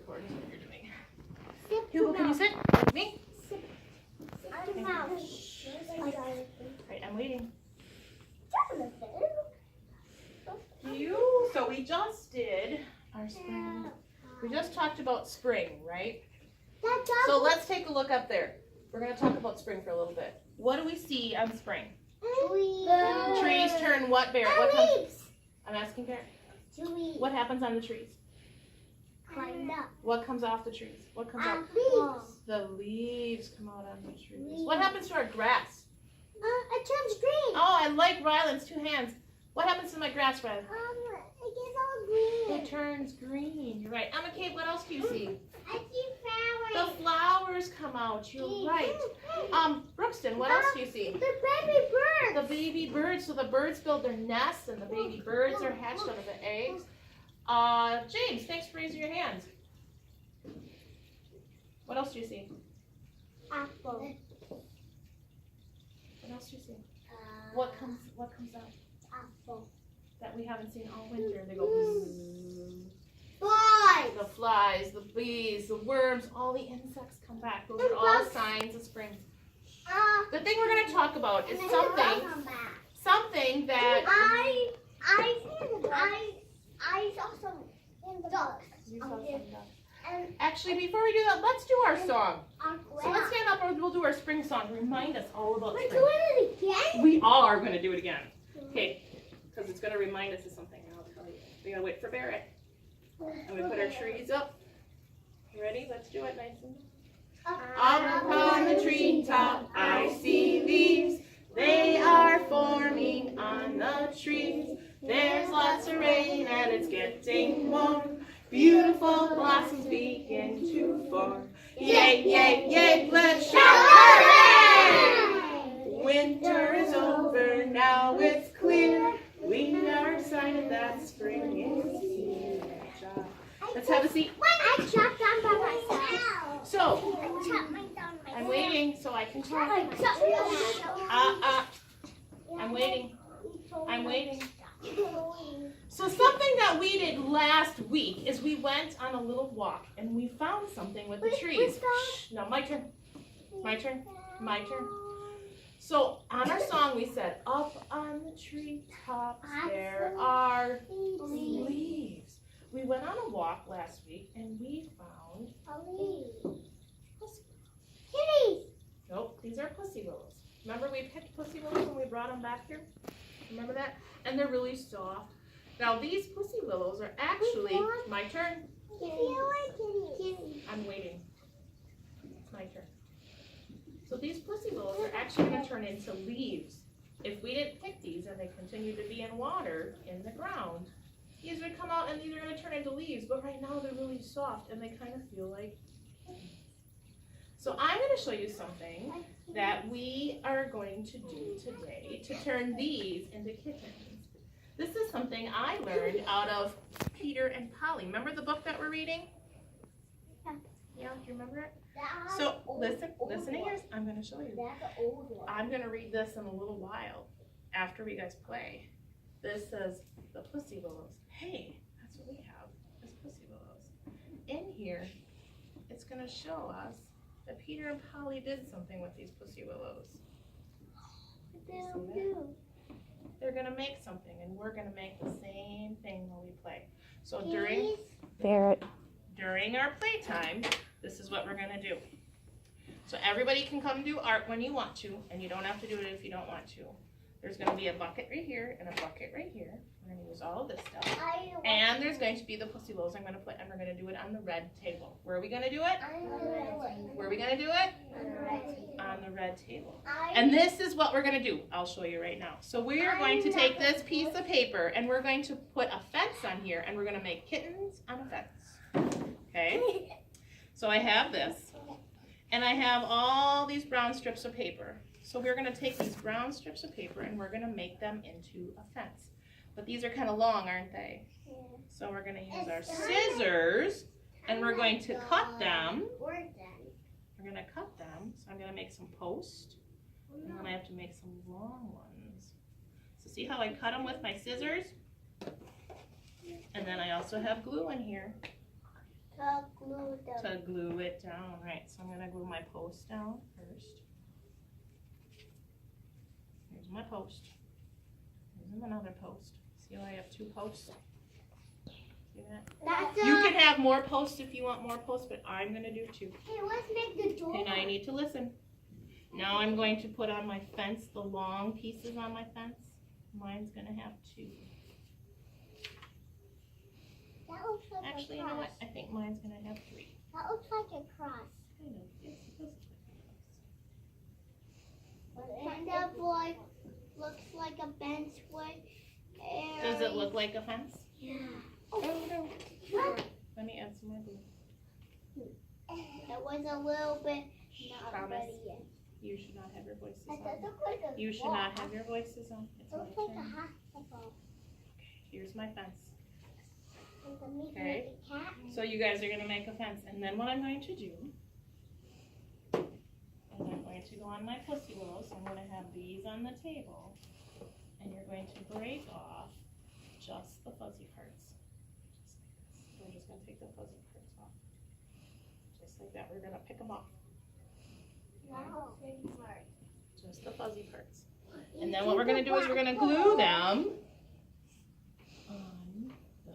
record is what you're doing. Hugo, can you sit with me? Right, I'm waiting. So we just did our spring. We just talked about spring, right? So let's take a look up there. We're going to talk about spring for a little bit. What do we see on spring? Trees turn what, Barrett? What comes? I'm asking Barrett. What happens on the trees? What comes off the trees? What comes out? The leaves come out on the trees. What happens to our grass? It turns green. Oh, I like Ryland's 2 hands. What happens to my grass, Ryland? It gets all green. It turns green. You're right. Emma Kate, what else do you see? I see flowers. The flowers come out. You're right. Brookston, what else do you see? The baby birds. The baby birds. So the birds build their nests, and the baby birds are hatched out of the eggs. James, thanks for raising your hands. What else do you see? Apple. What else do you see? What comes out Apple. that we haven't seen all winter? They go bzzz. Flies. The flies, the bees, the worms, all the insects come back. Those are all signs of spring. The thing we're going to talk about is something that I saw some in the ducks. You saw some ducks. Actually, before we do that, let's do our song. So let's stand up and we'll do our spring song. Remind us all about spring. We're doing it again? We are going to do it again. Okay, because it's going to remind us of something, and I'll tell you. We got to wait for Barrett. And we put our trees up. You ready? Let's do it nice and up upon the treetop, I see leaves. They are forming on the trees. There's lots of rain and it's getting warm. Beautiful blossoms begin to form. Yay, yay, yay, let's shout hooray! Winter is over, now it's clear. We are excited that spring is here. Let's have a seat. I chopped down by myself. So, I chopped mine down myself. I'm waiting so I can talk. I'm waiting. I'm waiting. So something that we did last week is we went on a little walk and we found something with the trees. Shh, no, my turn. My turn. My turn. So on our song we said, up on the treetops there are leaves. We went on a walk last week and we found pussy. Kitties. Nope, these are pussy willows. Remember we picked pussy willows when we brought them back here? Remember that? And they're really soft. Now these pussy willows are actually, my turn. I'm waiting. It's my turn. So these pussy willows are actually going to turn into leaves. If we didn't pick these and they continue to be in water in the ground, these would come out and these are going to turn into leaves. But right now they're really soft and they kind of feel like kittens. So I'm going to show you something that we are going to do today to turn these into kittens. This is something I learned out of Peter and Polly. Remember the book that we're reading? Yeah, do you remember it? So listen here. I'm going to show you. I'm going to read this in a little while after we guys play. This says the pussy willows. Hey, that's what we have, is pussy willows. In here, it's going to show us that Peter and Polly did something with these pussy willows. They're going to make something, and we're going to make the same thing while we play. So during our playtime, this is what we're going to do. So everybody can come do art when you want to, and you don't have to do it if you don't want to. There's going to be a bucket right here and a bucket right here. We're going to use all of this stuff. And there's going to be the pussy willows I'm going to put, and we're going to do it on the red table. Where are we going to do it? Where are we going to do it? On the red table. And this is what we're going to do. I'll show you right now. So we are going to take this piece of paper, and we're going to put a fence on here, and we're going to make kittens on a fence. Okay? So I have this, and I have all these brown strips of paper. So we're going to take these brown strips of paper and we're going to make them into a fence. But these are kind of long, aren't they? Yeah. So we're going to use our scissors and we're going to cut them. We're going to cut them. So I'm going to make some posts. And then I have to make some long ones. So see how I cut them with my scissors? And then I also have glue in here. Glue. to glue it down. Right, so I'm gonna glue my post down first. Here's my post. Here's another post. See how I have 2 posts? See that? You can have more posts if you want more posts, but I'm gonna do 2. Hey, let's make the door. And I need to listen. Now I'm going to put on my fence, the long pieces on my fence. Mine's gonna have 2. That looks like Actually, a you cross. know what? I think mine's gonna have 3. That looks like a cross. Kind of. It's supposed to. Kind of like, looks like a bench with Does it look like a fence? Yeah. Oh, no. Let me add some more glue. It was a little bit not Promise. ready yet. You should not have your voices It does on. look like a You should wall. not have your voices on. It's It my looks like a turn. hospital. Here's my fence. And then we can Okay. make a cat. So you guys are gonna make a fence, and then what I'm going to do is I'm going to go on my pussy willows. So I'm gonna have these on the table, and you're going to break off just the fuzzy parts. Just like this. We're just gonna take the fuzzy parts off, just like that. We're gonna pick them off, Wow. just the fuzzy parts. And then what we're gonna do is we're gonna glue them on the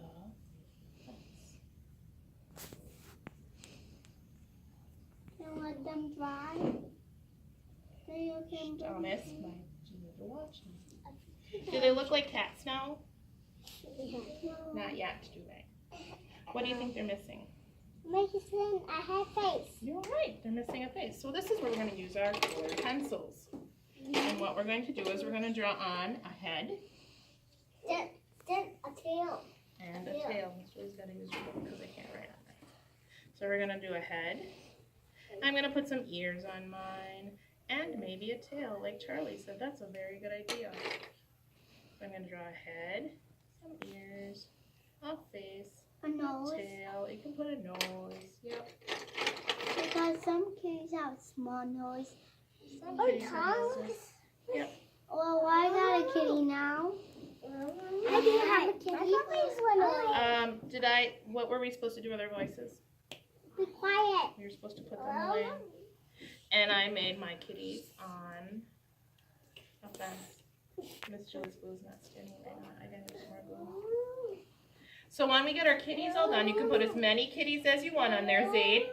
fence. And let them dry. So you can Thomas, you need to watch them. Do they look like cats now? Not yet, do they? What do you think they're missing? Making a head face. You're right, they're missing a face. So this is where we're going to use our colored pencils. And what we're going to do is we're going to draw on a head Then a tail. and a tail. That's what he's got to use because I can't write on there. So we're going to do a head. I'm going to put some ears on mine and maybe a tail, like Charlie said. That's a very good idea. So I'm going to draw a head, some ears, a face, A nose. tail. You can put a nose. Yep. Because some kitties have small nose. Some Or kitties have noses. tongues. Yep. Well, I got a kitty now. I didn't have a kitty. What were we supposed to do with our voices? Be quiet. We were supposed to put them away. And I made my kitties on a fence. Miss Julie's glue's not sticking right now. I gotta get more glue. So when we get our kitties all done, you can put as many kitties as you want on there, Zaid.